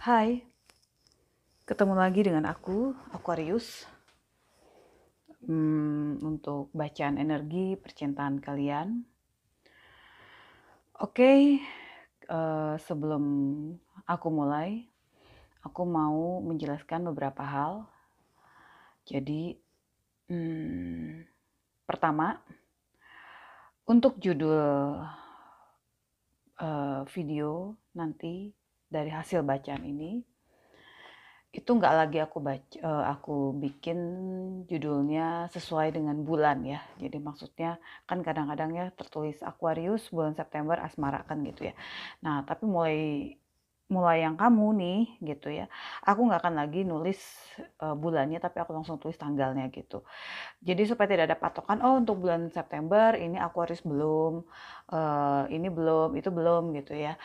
Hai, ketemu lagi dengan aku, Aquarius, untuk bacaan energi percintaan kalian. Oke, sebelum aku mulai, aku mau menjelaskan beberapa hal. Jadi, pertama, untuk judul video nanti dari hasil bacaan ini, itu nggak lagi aku bikin judulnya sesuai dengan bulan ya. Jadi maksudnya kan kadang-kadang ya tertulis Aquarius bulan September asmara kan gitu ya. Nah, tapi mulai yang kamu nih gitu ya, aku nggak akan lagi nulis bulannya, tapi aku langsung tulis tanggalnya gitu. Jadi supaya tidak ada patokan, oh untuk bulan September ini Aquarius belum, ini belum, itu belum gitu ya.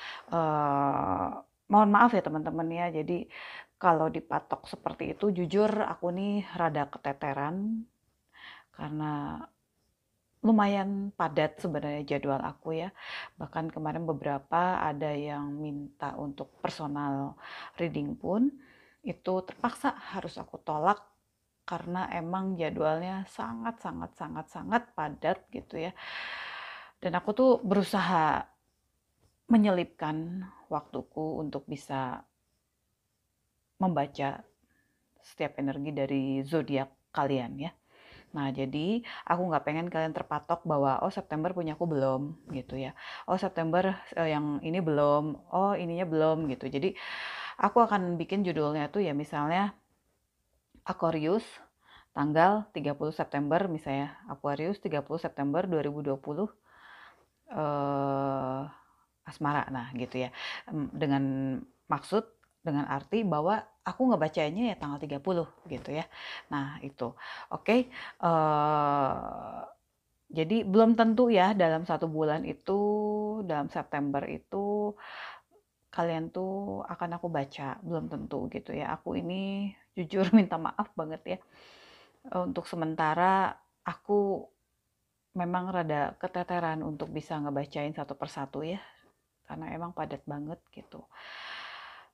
Mohon maaf ya teman-teman ya, jadi kalau dipatok seperti itu, jujur aku nih rada keteteran karena lumayan padat sebenarnya jadwal aku ya. Bahkan kemarin beberapa ada yang minta untuk personal reading pun itu terpaksa harus aku tolak karena emang jadwalnya sangat sangat sangat sangat padat gitu ya. Dan aku tuh berusaha menyelipkan waktuku untuk bisa membaca setiap energi dari zodiak kalian ya. Nah, jadi aku nggak pengen kalian terpatok bahwa oh September punya aku belum gitu ya. Oh September yang ini belum, oh ininya belum gitu. Jadi aku akan bikin judulnya tuh ya misalnya Aquarius tanggal 30 September misalnya. Aquarius 30 September 2020 eh asmara. Nah, gitu ya. Dengan maksud dengan arti bahwa aku ngebacanya ya tanggal 30 gitu ya. Nah, itu. Oke. Jadi belum tentu ya dalam satu bulan itu, dalam September itu kalian tuh akan aku baca, belum tentu gitu ya. Aku ini jujur minta maaf banget ya. Untuk sementara aku memang rada keteteran untuk bisa ngebacain satu persatu ya, karena emang padat banget gitu.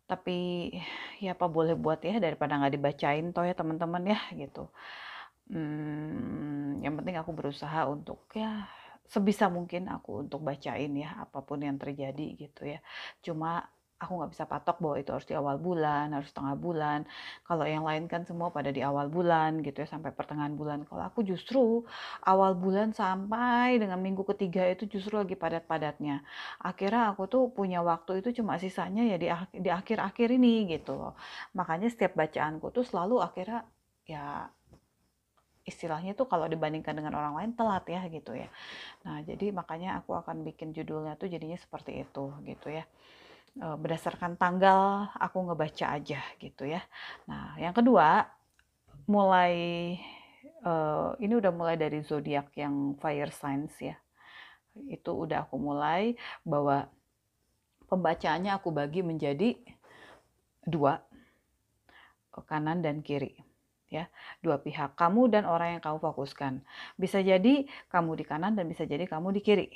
Tapi ya apa boleh buat ya, daripada nggak dibacain toh ya teman-teman ya gitu. Yang penting aku berusaha untuk ya sebisa mungkin aku untuk bacain ya apapun yang terjadi gitu ya. Cuma aku nggak bisa patok bahwa itu harus di awal bulan, harus tengah bulan. Kalau yang lain kan semua pada di awal bulan gitu ya sampai pertengahan bulan. Kalau aku justru awal bulan sampai dengan minggu ketiga itu justru lagi padat-padatnya. Akhirnya aku tuh punya waktu itu cuma sisanya ya di akhir-akhir ini gitu loh. Makanya setiap bacaanku tuh selalu akhirnya ya istilahnya tuh kalau dibandingkan dengan orang lain telat ya gitu ya. Nah, jadi makanya aku akan bikin judulnya tuh jadinya seperti itu gitu ya. Berdasarkan tanggal aku ngebaca aja gitu ya. Nah, yang kedua, mulai ini udah mulai dari zodiak yang fire signs ya. Itu udah aku mulai bahwa pembacaannya aku bagi menjadi dua, kanan dan kiri. Ya, dua pihak, kamu dan orang yang kamu fokuskan. Bisa jadi kamu di kanan dan bisa jadi kamu di kiri.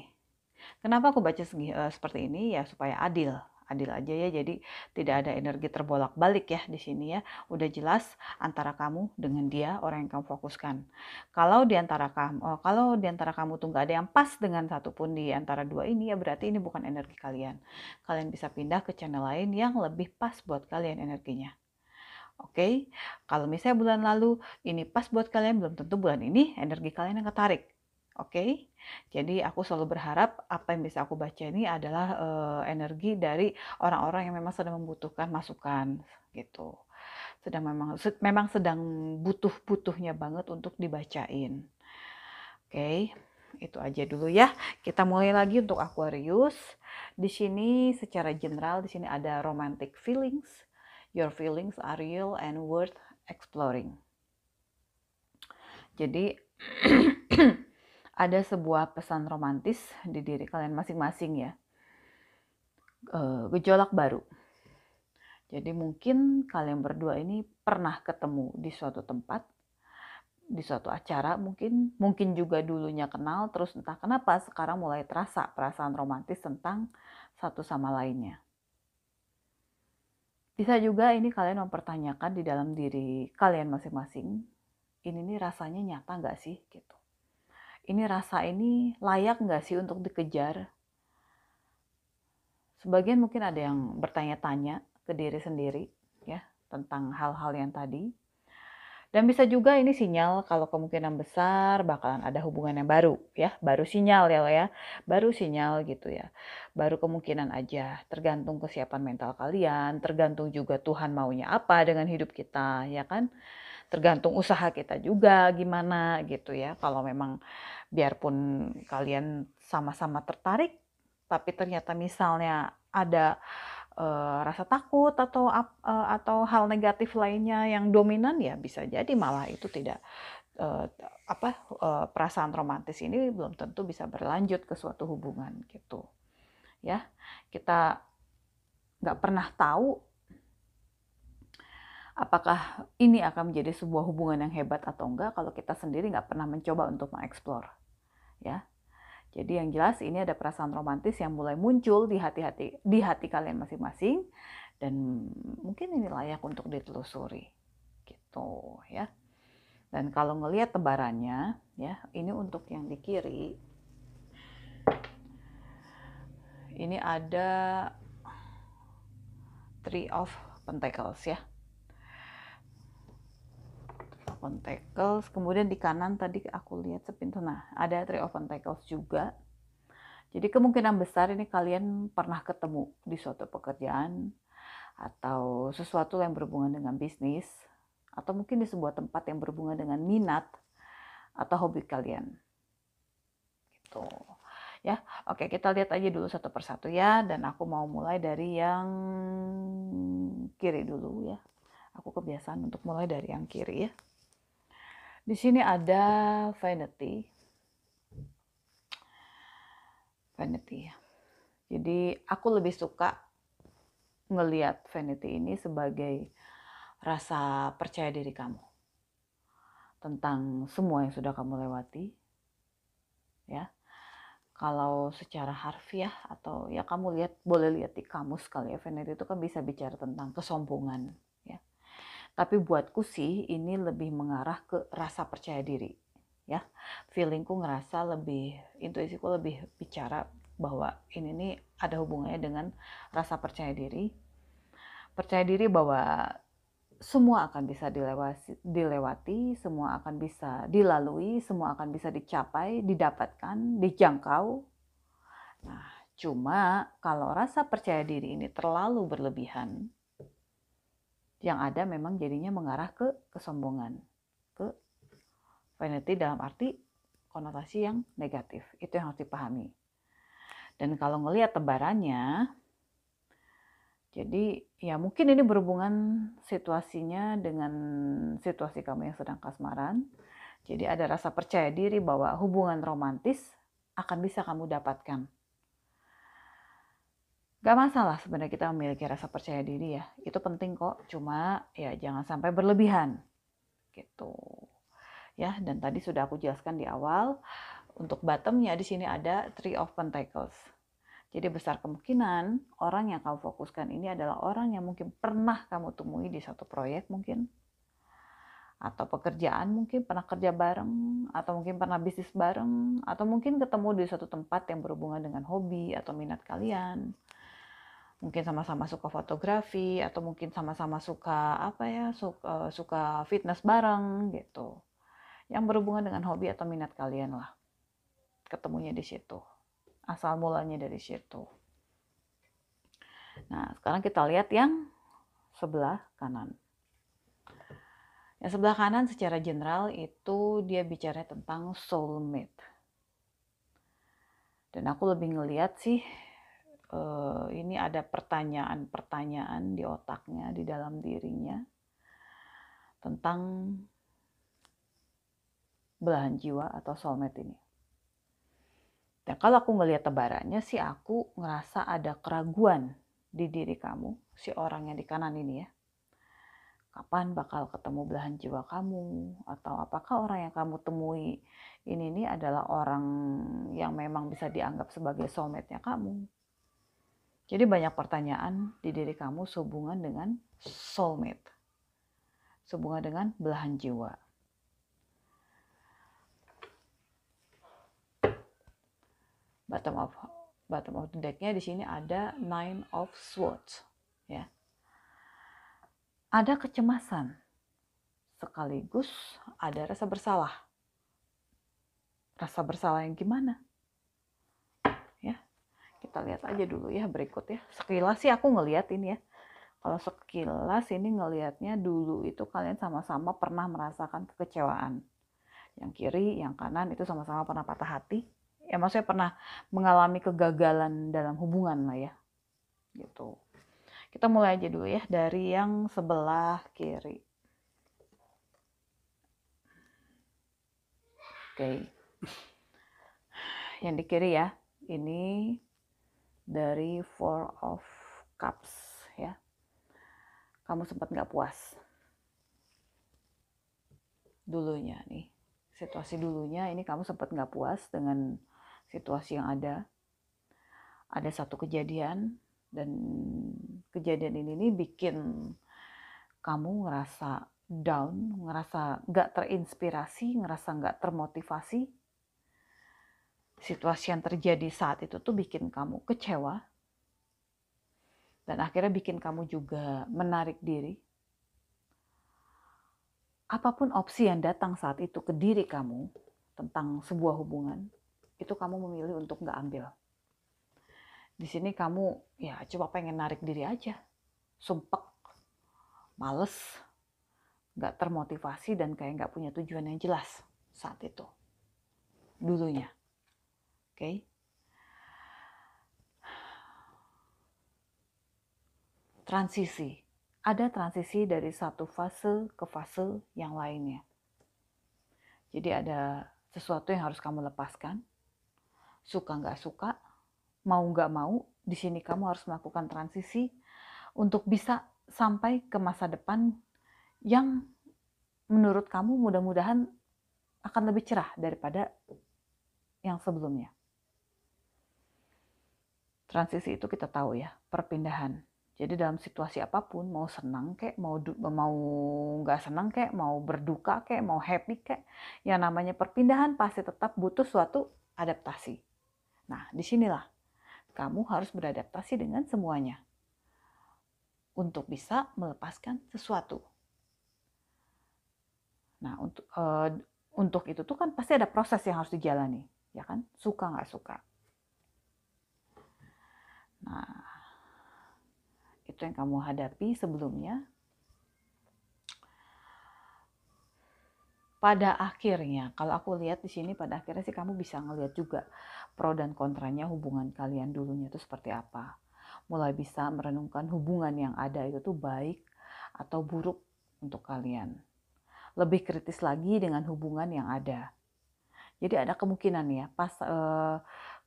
Kenapa aku baca seperti ini ya supaya adil. Adil aja ya, jadi tidak ada energi terbolak-balik ya di sini ya. Udah jelas antara kamu dengan dia orang yang kamu fokuskan. Kalau di antara kamu tuh nggak ada yang pas dengan satupun di antara dua ini ya berarti ini bukan energi kalian. Kalian bisa pindah ke channel lain yang lebih pas buat kalian energinya. Oke, kalau misalnya bulan lalu ini pas buat kalian, belum tentu bulan ini energi kalian yang ketarik. Oke, jadi aku selalu berharap apa yang bisa aku baca ini adalah energi dari orang-orang yang memang sedang membutuhkan masukan gitu. Memang sedang butuh-butuhnya banget untuk dibacain. Oke, itu aja dulu ya. Kita mulai lagi untuk Aquarius. Di sini secara general di sini ada romantic feelings. Your feelings are real and worth exploring. Jadi ada sebuah pesan romantis di diri kalian masing-masing ya. Gejolak baru. Jadi mungkin kalian berdua ini pernah ketemu di suatu tempat, di suatu acara mungkin juga dulunya kenal, terus entah kenapa sekarang mulai terasa perasaan romantis tentang satu sama lainnya. Bisa juga ini kalian mempertanyakan di dalam diri kalian masing-masing, ini nih rasanya nyata nggak sih gitu. Ini rasa ini layak nggak sih untuk dikejar? Sebagian mungkin ada yang bertanya-tanya ke diri sendiri ya tentang hal-hal yang tadi. Dan bisa juga ini sinyal kalau kemungkinan besar bakalan ada hubungan yang baru ya, baru sinyal ya, baru sinyal gitu ya. Baru kemungkinan aja, tergantung kesiapan mental kalian, tergantung juga Tuhan maunya apa dengan hidup kita ya kan. Tergantung usaha kita juga gimana gitu ya. Kalau memang biarpun kalian sama-sama tertarik, tapi ternyata misalnya ada rasa takut atau hal negatif lainnya yang dominan, ya bisa jadi malah itu tidak eee, perasaan romantis ini belum tentu bisa berlanjut ke suatu hubungan gitu ya. Kita nggak pernah tahu apakah ini akan menjadi sebuah hubungan yang hebat atau enggak kalau kita sendiri nggak pernah mencoba untuk mengeksplor ya. Jadi yang jelas ini ada perasaan romantis yang mulai muncul di hati kalian masing-masing, dan mungkin ini layak untuk ditelusuri gitu ya. Dan kalau ngelihat tebarannya ya, ini untuk yang di kiri, ini ada Three of Pentacles ya. Pentacles, kemudian di kanan tadi aku lihat sepintu, nah ada Three of Pentacles juga. Jadi kemungkinan besar ini kalian pernah ketemu di suatu pekerjaan atau sesuatu yang berhubungan dengan bisnis, atau mungkin di sebuah tempat yang berhubungan dengan minat atau hobi kalian. Gitu. Ya, oke, kita lihat aja dulu satu persatu ya, dan aku mau mulai dari yang kiri dulu ya. Aku kebiasaan untuk mulai dari yang kiri ya. Di sini ada vanity. Vanity ya. Jadi aku lebih suka ngelihat vanity ini sebagai rasa percaya diri kamu tentang semua yang sudah kamu lewati ya. Kalau secara harfiah atau ya kamu lihat, boleh lihat di kamus kali ya, vanity itu kan bisa bicara tentang kesombongan ya. Tapi buatku sih ini lebih mengarah ke rasa percaya diri ya. Feelingku ngerasa lebih, intuisiku lebih bicara bahwa ini nih ada hubungannya dengan rasa percaya diri. Percaya diri bahwa semua akan bisa dilewati, semua akan bisa dilalui, semua akan bisa dicapai, didapatkan, dijangkau. Nah, cuma kalau rasa percaya diri ini terlalu berlebihan, yang ada memang jadinya mengarah ke kesombongan, ke vanity dalam arti konotasi yang negatif. Itu yang harus dipahami. Dan kalau ngelihat tebarannya, jadi ya mungkin ini berhubungan situasinya dengan situasi kamu yang sedang kasmaran. Jadi ada rasa percaya diri bahwa hubungan romantis akan bisa kamu dapatkan. Gak masalah sebenarnya kita memiliki rasa percaya diri ya. Itu penting kok, cuma ya jangan sampai berlebihan. Gitu. Ya, dan tadi sudah aku jelaskan di awal, untuk bottomnya di sini ada Three of Pentacles. Jadi besar kemungkinan orang yang kamu fokuskan ini adalah orang yang mungkin pernah kamu temui di satu proyek mungkin, atau pekerjaan mungkin pernah kerja bareng, atau mungkin pernah bisnis bareng, atau mungkin ketemu di suatu tempat yang berhubungan dengan hobi atau minat kalian. Mungkin sama-sama suka fotografi, atau mungkin sama-sama suka suka fitness bareng gitu. Yang berhubungan dengan hobi atau minat kalian lah. Ketemunya di situ. Asal mulanya dari situ. Nah, sekarang kita lihat yang sebelah kanan. Yang sebelah kanan secara general itu dia bicara tentang soulmate. Dan aku lebih ngelihat sih ini ada pertanyaan-pertanyaan di otaknya, di dalam dirinya tentang belahan jiwa atau soulmate ini. Dan kalau aku ngelihat tebarannya sih, aku ngerasa ada keraguan di diri kamu, si orang yang di kanan ini ya. Kapan bakal ketemu belahan jiwa kamu? Atau apakah orang yang kamu temui ini adalah orang yang memang bisa dianggap sebagai soulmate-nya kamu? Jadi banyak pertanyaan di diri kamu sehubungan dengan soulmate, sehubungan dengan belahan jiwa. Bottom of the deck-nya di sini ada Nine of Swords, ya. Ada kecemasan, sekaligus ada rasa bersalah. Rasa bersalah yang gimana? Ya, kita lihat aja dulu ya berikut ya. Sekilas sih aku ngelihat ini ya. Kalau sekilas ini ngelihatnya dulu itu kalian sama-sama pernah merasakan kekecewaan. Yang kiri, yang kanan itu sama-sama pernah patah hati. Ya maksudnya pernah mengalami kegagalan dalam hubungan lah ya. Gitu. Kita mulai aja dulu ya dari yang sebelah kiri. Oke. Yang di kiri ya. Ini dari Four of Cups ya. Kamu sempat nggak puas. Dulunya nih. Situasi dulunya ini kamu sempat nggak puas dengan situasi yang ada. Ada satu kejadian dan kejadian ini nih bikin kamu ngerasa down, ngerasa nggak terinspirasi, ngerasa nggak termotivasi. Situasi yang terjadi saat itu tuh bikin kamu kecewa dan akhirnya bikin kamu juga menarik diri. Apapun opsi yang datang saat itu ke diri kamu tentang sebuah hubungan, itu kamu memilih untuk nggak ambil. Di sini kamu ya coba pengen narik diri aja, sumpek, males, nggak termotivasi dan kayak nggak punya tujuan yang jelas saat itu, dulunya. Oke? Transisi. Ada transisi dari satu fase ke fase yang lainnya. Jadi ada sesuatu yang harus kamu lepaskan, suka nggak suka, mau nggak mau, di sini kamu harus melakukan transisi untuk bisa sampai ke masa depan yang menurut kamu mudah-mudahan akan lebih cerah daripada yang sebelumnya. Transisi itu kita tahu ya, perpindahan. Jadi dalam situasi apapun, mau senang kek, mau nggak senang kek, mau berduka kek, mau happy kek, yang namanya perpindahan pasti tetap butuh suatu adaptasi. Nah, disinilah kamu harus beradaptasi dengan semuanya untuk bisa melepaskan sesuatu. Nah, untuk itu tuh kan pasti ada proses yang harus dijalani, ya kan? Suka nggak suka. Nah, itu yang kamu hadapi sebelumnya. Pada akhirnya, kalau aku lihat di sini pada akhirnya sih kamu bisa ngelihat juga pro dan kontranya hubungan kalian dulunya itu seperti apa. Mulai bisa merenungkan hubungan yang ada itu tuh baik atau buruk untuk kalian. Lebih kritis lagi dengan hubungan yang ada. Jadi ada kemungkinan ya,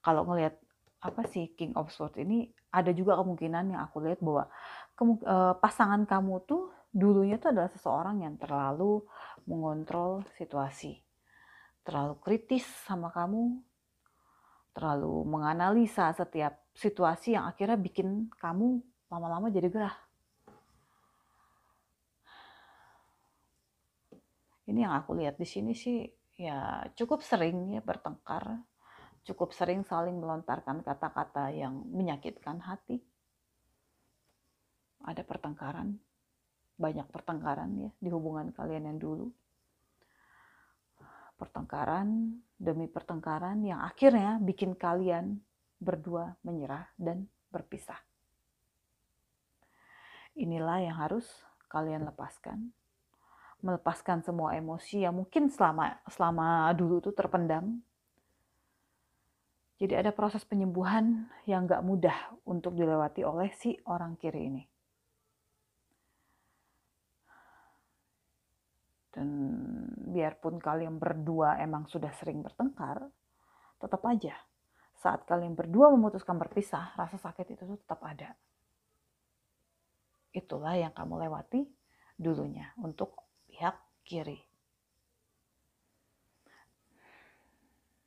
kalau ngelihat apa sih King of Swords ini, ada juga kemungkinan yang aku lihat bahwa pasangan kamu tuh dulunya tuh adalah seseorang yang terlalu mengontrol situasi, terlalu kritis sama kamu, terlalu menganalisa setiap situasi yang akhirnya bikin kamu lama-lama jadi gerah. Ini yang aku lihat di sini sih ya cukup sering ya bertengkar, cukup sering saling melontarkan kata-kata yang menyakitkan hati. Ada pertengkaran, banyak pertengkaran ya di hubungan kalian yang dulu. Pertengkaran demi pertengkaran yang akhirnya bikin kalian berdua menyerah dan berpisah. Inilah yang harus kalian lepaskan. Melepaskan semua emosi yang mungkin selama dulu itu terpendam. Jadi ada proses penyembuhan yang gak mudah untuk dilewati oleh si orang kiri ini. Dan biarpun kalian berdua emang sudah sering bertengkar, tetap aja saat kalian berdua memutuskan berpisah, rasa sakit itu tetap ada. Itulah yang kamu lewati dulunya untuk pihak kiri.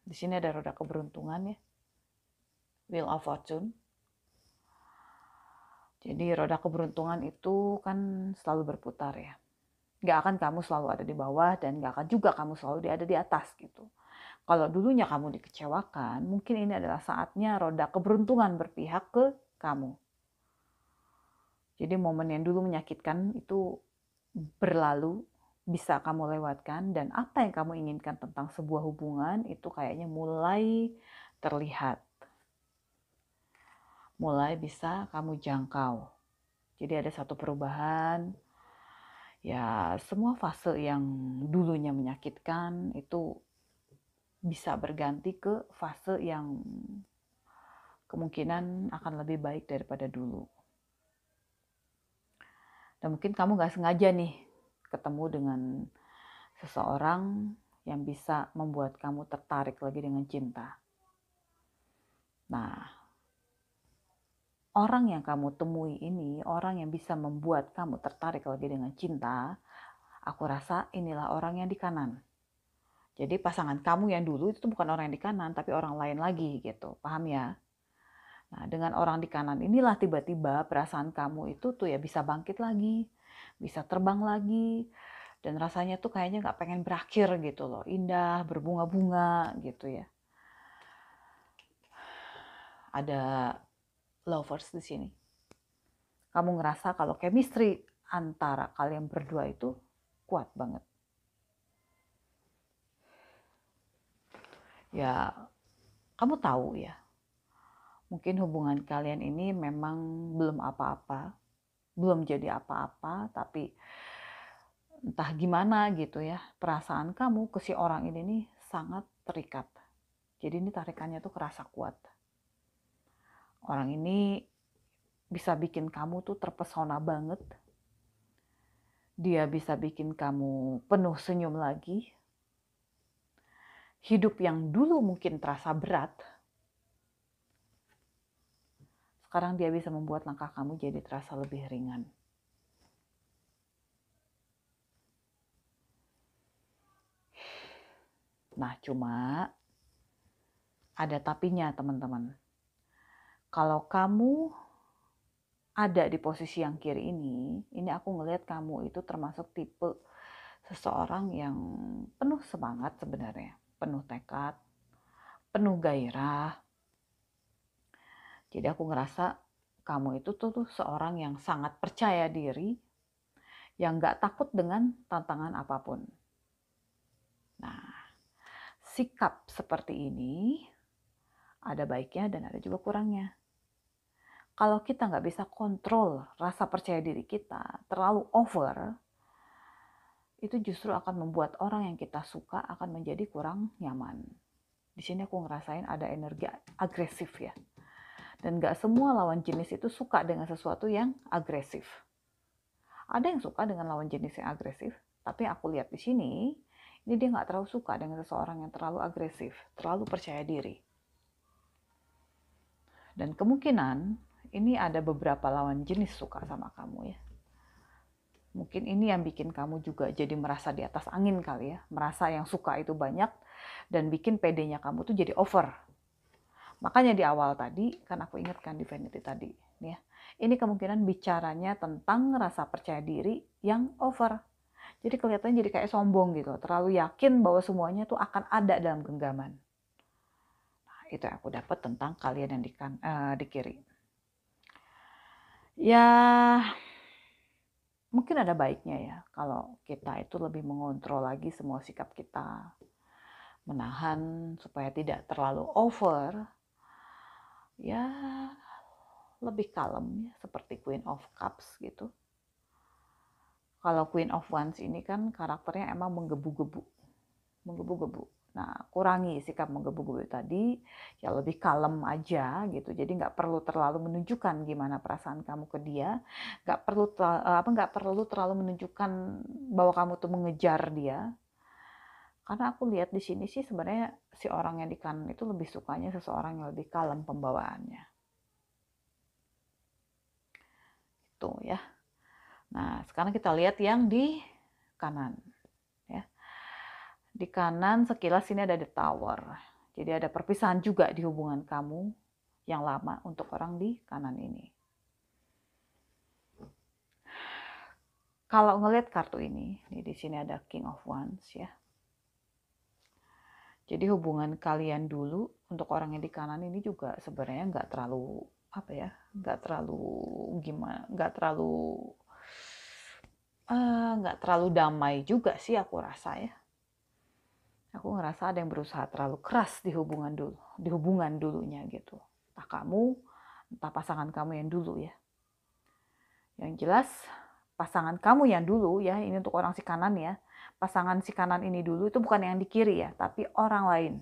Di sini ada roda keberuntungan ya. Wheel of Fortune. Jadi roda keberuntungan itu kan selalu berputar ya. Nggak akan kamu selalu ada di bawah dan nggak akan juga kamu selalu ada di atas gitu. Kalau dulunya kamu dikecewakan, mungkin ini adalah saatnya roda keberuntungan berpihak ke kamu. Jadi momen yang dulu menyakitkan itu berlalu, bisa kamu lewatkan, dan apa yang kamu inginkan tentang sebuah hubungan itu kayaknya mulai terlihat. Mulai bisa kamu jangkau. Jadi ada satu perubahan, ya semua fase yang dulunya menyakitkan itu bisa berganti ke fase yang kemungkinan akan lebih baik daripada dulu. Dan mungkin kamu gak sengaja nih ketemu dengan seseorang yang bisa membuat kamu tertarik lagi dengan cinta. Nah, orang yang kamu temui ini, orang yang bisa membuat kamu tertarik lagi dengan cinta, aku rasa inilah orang yang di kanan. Jadi pasangan kamu yang dulu itu bukan orang yang di kanan, tapi orang lain lagi gitu. Paham ya? Nah, dengan orang di kanan inilah tiba-tiba perasaan kamu itu tuh ya bisa bangkit lagi, bisa terbang lagi, dan rasanya tuh kayaknya nggak pengen berakhir gitu loh, indah, berbunga-bunga gitu ya. Ada lovers di sini. Kamu ngerasa kalau chemistry antara kalian berdua itu kuat banget. Ya, kamu tahu ya, mungkin hubungan kalian ini memang belum apa-apa, belum jadi apa-apa, tapi entah gimana gitu ya, perasaan kamu ke si orang ini nih sangat terikat. Jadi ini tarikannya tuh kerasa kuat. Orang ini bisa bikin kamu tuh terpesona banget. Dia bisa bikin kamu penuh senyum lagi. Hidup yang dulu mungkin terasa berat, sekarang dia bisa membuat langkah kamu jadi terasa lebih ringan. Nah, cuma ada tapinya, teman-teman. Kalau kamu ada di posisi yang kiri ini aku ngelihat kamu itu termasuk tipe seseorang yang penuh semangat sebenarnya, penuh tekad, penuh gairah. Jadi aku ngerasa kamu itu tuh seorang yang sangat percaya diri, yang gak takut dengan tantangan apapun. Nah, sikap seperti ini ada baiknya dan ada juga kurangnya. Kalau kita nggak bisa kontrol rasa percaya diri kita, terlalu over, itu justru akan membuat orang yang kita suka akan menjadi kurang nyaman. Di sini aku ngerasain ada energi agresif ya. Dan nggak semua lawan jenis itu suka dengan sesuatu yang agresif. Ada yang suka dengan lawan jenis yang agresif, tapi aku lihat di sini, ini dia nggak terlalu suka dengan seseorang yang terlalu agresif, terlalu percaya diri. Dan kemungkinan ini ada beberapa lawan jenis suka sama kamu ya. Mungkin ini yang bikin kamu juga jadi merasa di atas angin kali ya. Merasa yang suka itu banyak dan bikin PD-nya kamu tuh jadi over. Makanya di awal tadi, kan aku ingatkan Divinity tadi. Ya, ini kemungkinan bicaranya tentang rasa percaya diri yang over. Jadi kelihatannya jadi kayak sombong gitu. Terlalu yakin bahwa semuanya tuh akan ada dalam genggaman. Nah, itu yang aku dapat tentang kalian yang di kiri. Ya, mungkin ada baiknya ya kalau kita itu lebih mengontrol lagi semua sikap kita. Menahan supaya tidak terlalu over. Ya, lebih kalem ya, seperti Queen of Cups gitu. Kalau Queen of Wands ini kan karakternya emang menggebu-gebu. Nah, kurangi sikap menggebu-gebu tadi, ya lebih kalem aja gitu. Jadi nggak perlu terlalu menunjukkan gimana perasaan kamu ke dia, nggak perlu terlalu menunjukkan bahwa kamu tuh mengejar dia. Karena aku lihat di sini sih sebenarnya si orang yang di kanan itu lebih sukanya seseorang yang lebih kalem pembawaannya. Itu ya. Nah, sekarang kita lihat yang di kanan. Ya. Di kanan sekilas ini ada The Tower. Jadi ada perpisahan juga di hubungan kamu yang lama untuk orang di kanan ini. Kalau ngelihat kartu ini, nih di sini ada King of Wands ya. Jadi hubungan kalian dulu untuk orang yang di kanan ini juga sebenarnya nggak terlalu apa ya, nggak terlalu gimana, nggak terlalu damai juga sih aku rasa ya. Aku ngerasa ada yang berusaha terlalu keras di hubungan dulunya gitu. Entah kamu, entah pasangan kamu yang dulu ya. Yang jelas pasangan kamu yang dulu ya, ini untuk orang si kanan ya. Pasangan si kanan ini dulu itu bukan yang di kiri ya, tapi orang lain.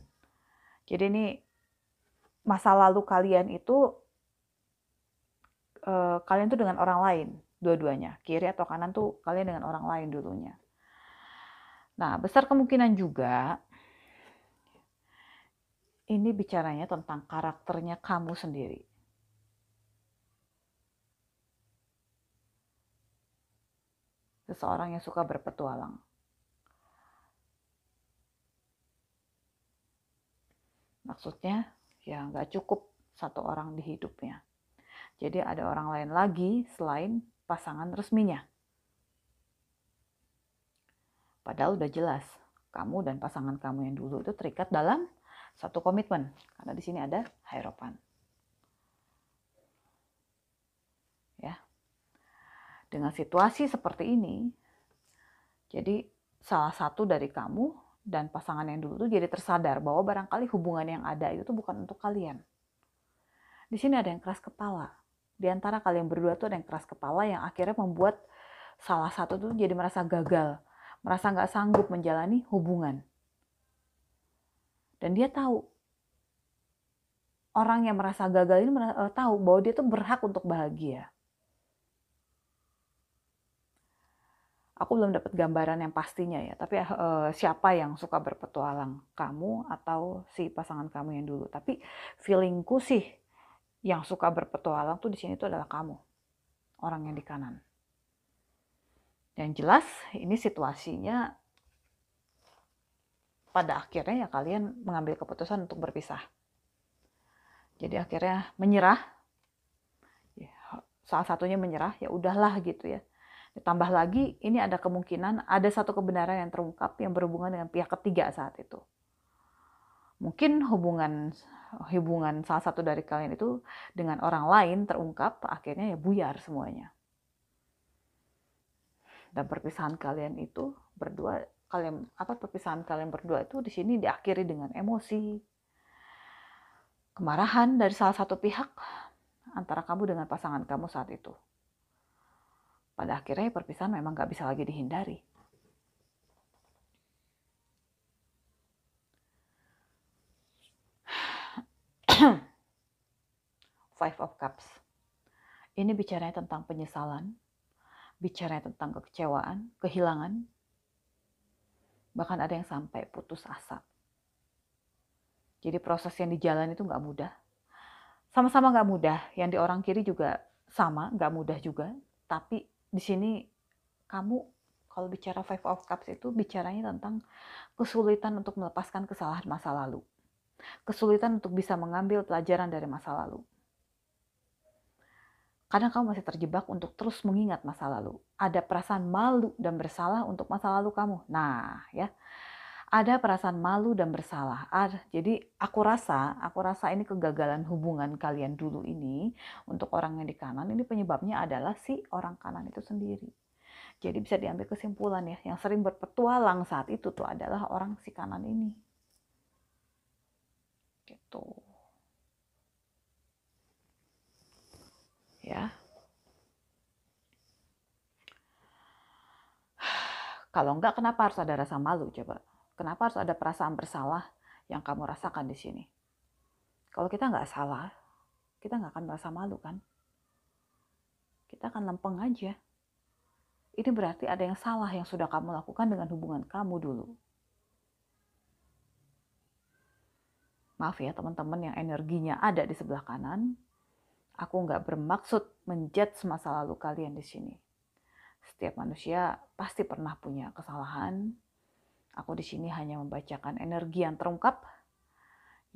Jadi ini masa lalu kalian itu kalian tuh dengan orang lain, dua-duanya, kiri atau kanan tuh kalian dengan orang lain dulunya. Nah, besar kemungkinan juga ini bicaranya tentang karakternya kamu sendiri. Seseorang yang suka berpetualang. Maksudnya, ya nggak cukup satu orang di hidupnya. Jadi ada orang lain lagi selain pasangan resminya. Padahal udah jelas, kamu dan pasangan kamu yang dulu itu terikat dalam satu komitmen. Karena di sini ada Hierophant. Ya. Dengan situasi seperti ini, jadi salah satu dari kamu dan pasangan yang dulu tuh jadi tersadar bahwa barangkali hubungan yang ada itu bukan untuk kalian. Di sini ada yang keras kepala. Di antara kalian berdua tuh ada yang keras kepala yang akhirnya membuat salah satu tuh jadi merasa gagal, merasa nggak sanggup menjalani hubungan. Dan dia tahu, orang yang merasa gagal ini tahu bahwa dia tuh berhak untuk bahagia. Aku belum dapat gambaran yang pastinya ya, tapi siapa yang suka berpetualang, kamu atau si pasangan kamu yang dulu. Tapi feelingku sih yang suka berpetualang tuh di sini tuh adalah kamu, orang yang di kanan. Yang jelas ini situasinya pada akhirnya ya kalian mengambil keputusan untuk berpisah. Jadi akhirnya menyerah, ya, salah satunya menyerah, ya udahlah gitu ya. Ditambah lagi ini ada kemungkinan ada satu kebenaran yang terungkap yang berhubungan dengan pihak ketiga saat itu. Mungkin hubungan salah satu dari kalian itu dengan orang lain terungkap, akhirnya ya buyar semuanya. Dan perpisahan kalian itu berdua, perpisahan kalian berdua itu di sini diakhiri dengan emosi, kemarahan dari salah satu pihak antara kamu dengan pasangan kamu saat itu. Pada akhirnya perpisahan memang gak bisa lagi dihindari. Five of Cups. Ini bicaranya tentang penyesalan, bicaranya tentang kekecewaan, kehilangan, bahkan ada yang sampai putus asa. Jadi proses yang di jalan itu gak mudah. Sama-sama gak mudah, yang di orang kiri juga sama, gak mudah juga. Tapi di sini kamu kalau bicara Five of Cups itu bicaranya tentang kesulitan untuk melepaskan kesalahan masa lalu. Kesulitan untuk bisa mengambil pelajaran dari masa lalu. Kadang kamu masih terjebak untuk terus mengingat masa lalu. Ada perasaan malu dan bersalah untuk masa lalu kamu. Nah, ya. Ada perasaan malu dan bersalah. Jadi aku rasa ini kegagalan hubungan kalian dulu ini untuk orang yang di kanan ini penyebabnya adalah si orang kanan itu sendiri. Jadi bisa diambil kesimpulan ya, yang sering berpetualang saat itu tuh adalah orang si kanan ini. Gitu. Ya. Kalau enggak, kenapa harus ada rasa malu coba? Kenapa harus ada perasaan bersalah yang kamu rasakan di sini? Kalau kita nggak salah, kita nggak akan merasa malu kan? Kita akan lempeng aja. Ini berarti ada yang salah yang sudah kamu lakukan dengan hubungan kamu dulu. Maaf ya teman-teman yang energinya ada di sebelah kanan. Aku nggak bermaksud menjudge masa lalu kalian di sini. Setiap manusia pasti pernah punya kesalahan. Aku di sini hanya membacakan energi yang terungkap,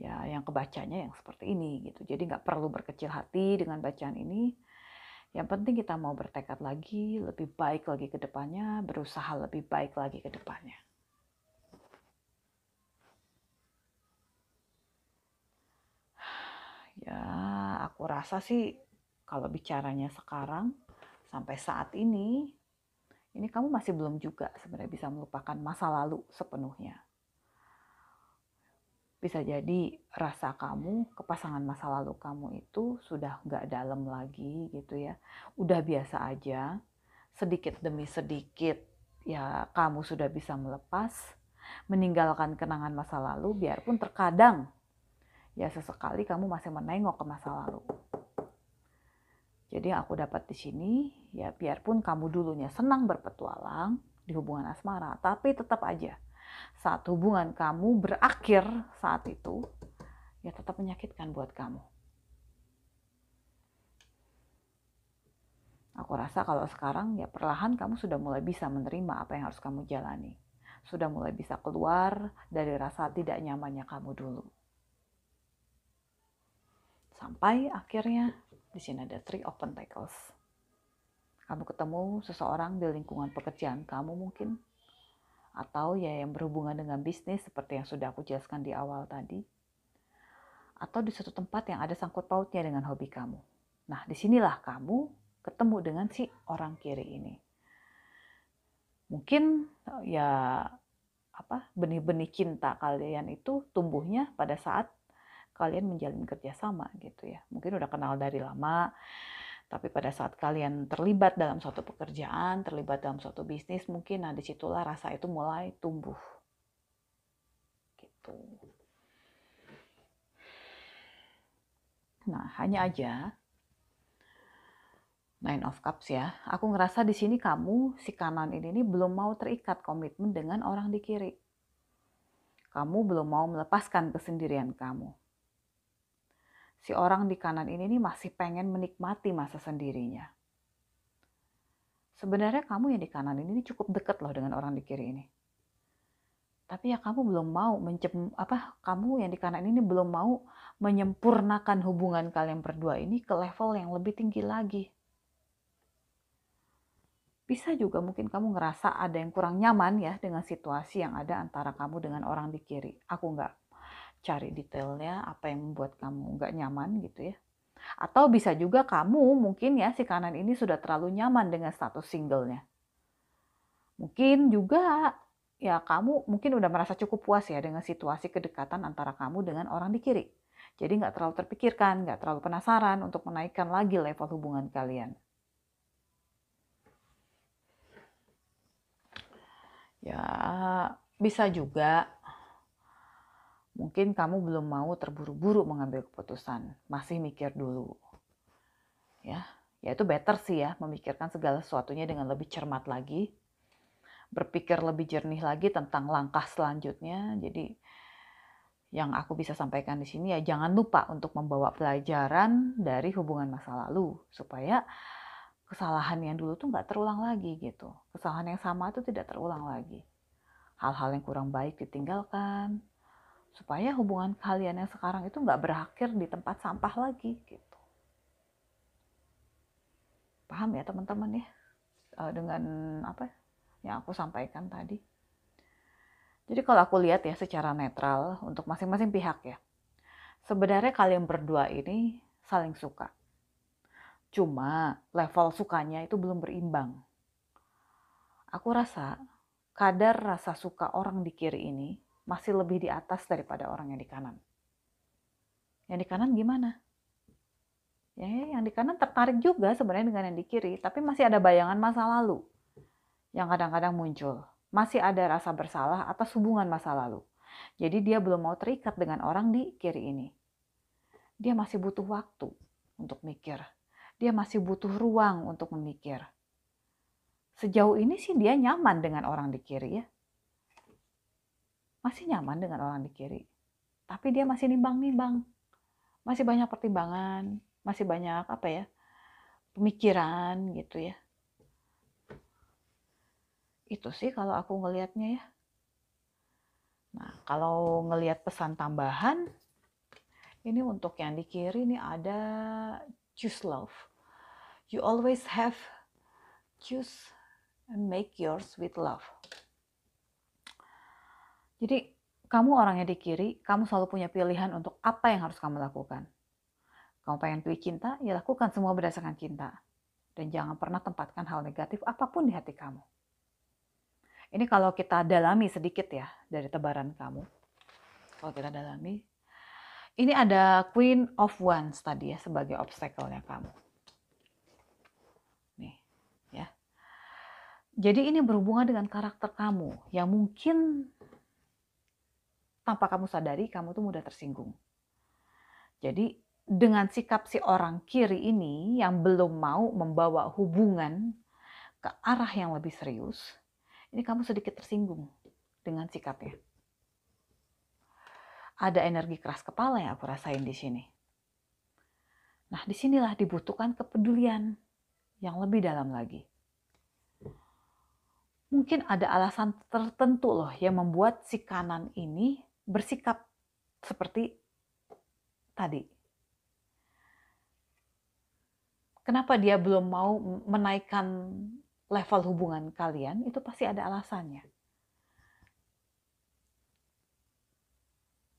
ya yang kebacanya yang seperti ini gitu. Jadi nggak perlu berkecil hati dengan bacaan ini. Yang penting kita mau bertekad lagi, lebih baik lagi ke depannya, berusaha lebih baik lagi ke depannya. Ya, aku rasa sih kalau bicaranya sekarang sampai saat ini kamu masih belum juga sebenarnya bisa melupakan masa lalu sepenuhnya. Bisa jadi rasa kamu ke pasangan masa lalu kamu itu sudah nggak dalam lagi gitu ya. Udah biasa aja, sedikit demi sedikit ya kamu sudah bisa melepas, meninggalkan kenangan masa lalu biarpun terkadang ya sesekali kamu masih menengok ke masa lalu. Jadi yang aku dapat di sini ya biarpun kamu dulunya senang berpetualang di hubungan asmara, tapi tetap aja saat hubungan kamu berakhir saat itu, ya tetap menyakitkan buat kamu. Aku rasa kalau sekarang ya perlahan kamu sudah mulai bisa menerima apa yang harus kamu jalani. Sudah mulai bisa keluar dari rasa tidak nyamannya kamu dulu. Sampai akhirnya di sini ada 3 of Pentacles. Kamu ketemu seseorang di lingkungan pekerjaan kamu mungkin, atau ya yang berhubungan dengan bisnis seperti yang sudah aku jelaskan di awal tadi, atau di suatu tempat yang ada sangkut pautnya dengan hobi kamu. Nah, disinilah kamu ketemu dengan si orang kiri ini. Mungkin ya benih-benih cinta kalian itu tumbuhnya pada saat kalian menjalin kerjasama gitu ya. Mungkin udah kenal dari lama, tapi pada saat kalian terlibat dalam suatu pekerjaan, terlibat dalam suatu bisnis, mungkin nah disitulah rasa itu mulai tumbuh. Gitu. Nah, hanya aja 9 of Cups ya. Aku ngerasa di sini kamu, si kanan ini belum mau terikat komitmen dengan orang di kiri. Kamu belum mau melepaskan kesendirian kamu. Si orang di kanan ini masih pengen menikmati masa sendirinya. Sebenarnya kamu yang di kanan ini cukup dekat loh dengan orang di kiri ini. Tapi ya kamu belum mau kamu yang di kanan ini belum mau menyempurnakan hubungan kalian berdua ini ke level yang lebih tinggi lagi. Bisa juga mungkin kamu ngerasa ada yang kurang nyaman ya dengan situasi yang ada antara kamu dengan orang di kiri. Aku nggak cari detailnya apa yang membuat kamu nggak nyaman gitu ya. Atau bisa juga kamu mungkin ya si kanan ini sudah terlalu nyaman dengan status singlenya. Mungkin juga ya kamu mungkin udah merasa cukup puas ya dengan situasi kedekatan antara kamu dengan orang di kiri. Jadi nggak terlalu terpikirkan, nggak terlalu penasaran untuk menaikkan lagi level hubungan kalian. Ya, bisa juga mungkin kamu belum mau terburu-buru mengambil keputusan, masih mikir dulu. Ya itu better sih ya, memikirkan segala sesuatunya dengan lebih cermat lagi, berpikir lebih jernih lagi tentang langkah selanjutnya. Jadi yang aku bisa sampaikan di sini ya jangan lupa untuk membawa pelajaran dari hubungan masa lalu supaya kesalahan yang dulu tuh nggak terulang lagi gitu. Kesalahan yang sama itu tidak terulang lagi. Hal-hal yang kurang baik ditinggalkan supaya hubungan kalian yang sekarang itu nggak berakhir di tempat sampah lagi gitu. Paham ya teman-teman ya dengan apa yang aku sampaikan tadi. Jadi kalau aku lihat ya secara netral untuk masing-masing pihak ya, sebenarnya kalian berdua ini saling suka. Cuma level sukanya itu belum berimbang. Aku rasa kadar rasa suka orang di kiri ini masih lebih di atas daripada orang yang di kanan. Yang di kanan gimana? Ya, yang di kanan tertarik juga sebenarnya dengan yang di kiri, tapi masih ada bayangan masa lalu yang kadang-kadang muncul. Masih ada rasa bersalah atas hubungan masa lalu. Jadi dia belum mau terikat dengan orang di kiri ini. Dia masih butuh waktu untuk mikir. Dia masih butuh ruang untuk memikir. Sejauh ini sih dia nyaman dengan orang di kiri ya. Masih nyaman dengan orang di kiri. Tapi dia masih nimbang-nimbang. Masih banyak pertimbangan, masih banyak pemikiran gitu ya. Itu sih kalau aku ngelihatnya ya. Nah, kalau ngelihat pesan tambahan, ini untuk yang di kiri ini ada choose love. You always have choose and make yours with love. Jadi kamu orangnya di kiri, kamu selalu punya pilihan untuk apa yang harus kamu lakukan. Kamu pengen pilih cinta, ya lakukan semua berdasarkan cinta. Dan jangan pernah tempatkan hal negatif apapun di hati kamu. Ini kalau kita dalami sedikit ya dari tebaran kamu. Kalau kita dalami, ini ada Queen of Wands tadi ya sebagai obstacle-nya kamu. Nih, ya. Jadi ini berhubungan dengan karakter kamu yang mungkin tanpa kamu sadari kamu tuh mudah tersinggung. Jadi dengan sikap si orang kiri ini yang belum mau membawa hubungan ke arah yang lebih serius, ini kamu sedikit tersinggung dengan sikapnya. Ada energi keras kepala yang aku rasain di sini. Nah, disinilah dibutuhkan kepedulian yang lebih dalam lagi. Mungkin ada alasan tertentu loh yang membuat si kanan ini bersikap seperti tadi. Kenapa dia belum mau menaikkan level hubungan kalian, itu pasti ada alasannya.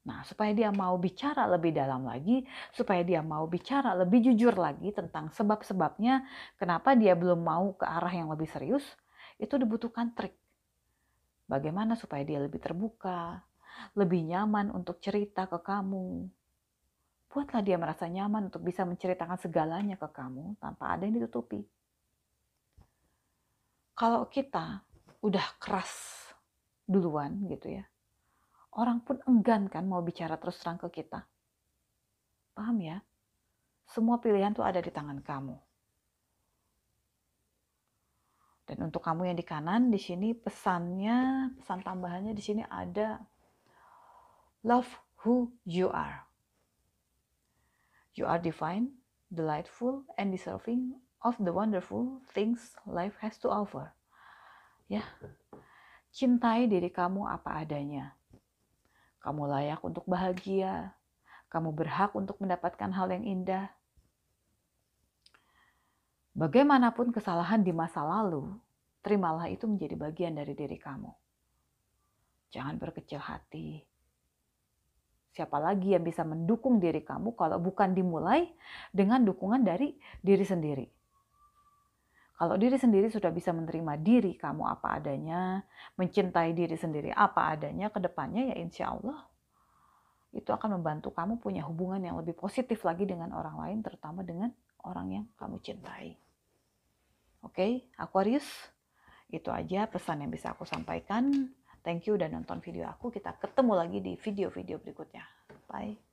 Nah, supaya dia mau bicara lebih dalam lagi, supaya dia mau bicara lebih jujur lagi tentang sebab-sebabnya kenapa dia belum mau ke arah yang lebih serius, itu dibutuhkan trik. Bagaimana supaya dia lebih terbuka, lebih nyaman untuk cerita ke kamu. Buatlah dia merasa nyaman untuk bisa menceritakan segalanya ke kamu tanpa ada yang ditutupi. Kalau kita udah keras duluan gitu ya, orang pun enggan kan mau bicara terus terang ke kita. Paham ya? Semua pilihan tuh ada di tangan kamu. Dan untuk kamu yang di kanan, di sini pesannya, pesan tambahannya di sini ada love who you are. You are divine, delightful, and deserving of the wonderful things life has to offer. Ya, cintai diri kamu apa adanya. Kamu layak untuk bahagia. Kamu berhak untuk mendapatkan hal yang indah. Bagaimanapun kesalahan di masa lalu, terimalah itu menjadi bagian dari diri kamu. Jangan berkecil hati. Siapa lagi yang bisa mendukung diri kamu kalau bukan dimulai dengan dukungan dari diri sendiri. Kalau diri sendiri sudah bisa menerima diri kamu apa adanya, mencintai diri sendiri apa adanya, ke depannya ya insya Allah itu akan membantu kamu punya hubungan yang lebih positif lagi dengan orang lain, terutama dengan orang yang kamu cintai. Oke, Aquarius, itu aja pesan yang bisa aku sampaikan. Thank you udah nonton video aku. Kita ketemu lagi di video-video berikutnya. Bye.